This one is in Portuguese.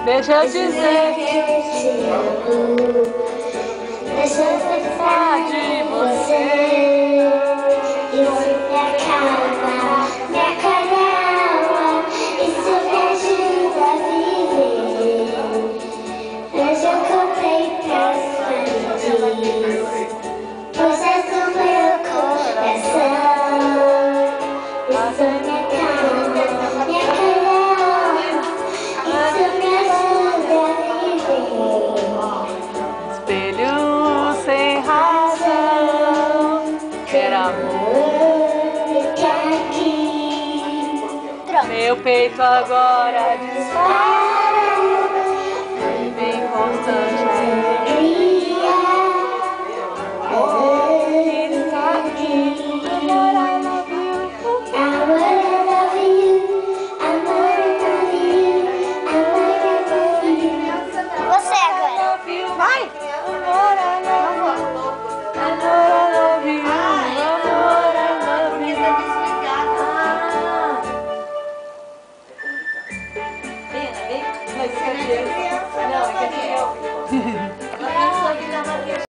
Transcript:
Deixa eu dizer que eu te amo. Deixa eu pensar de você. Isso me acalma, me acalma. Isso me ajuda a viver. Hoje eu comprei canções, coisas do meu coração. Isso me acalma, me acalma. Isso me ajuda a viver. espelho sem razão. Quero amor. Fica aqui. Meu peito agora dispara. Bem constante alegria. Está aqui. Amor, I love you. Amor, I love you. Amor, I love you. Amor, I love you. Você agora. Vai! Amor, I love you. Amor, I love you. Amor, I love you. Vem, vem. Não, isso aqui é criança. Não, isso aqui é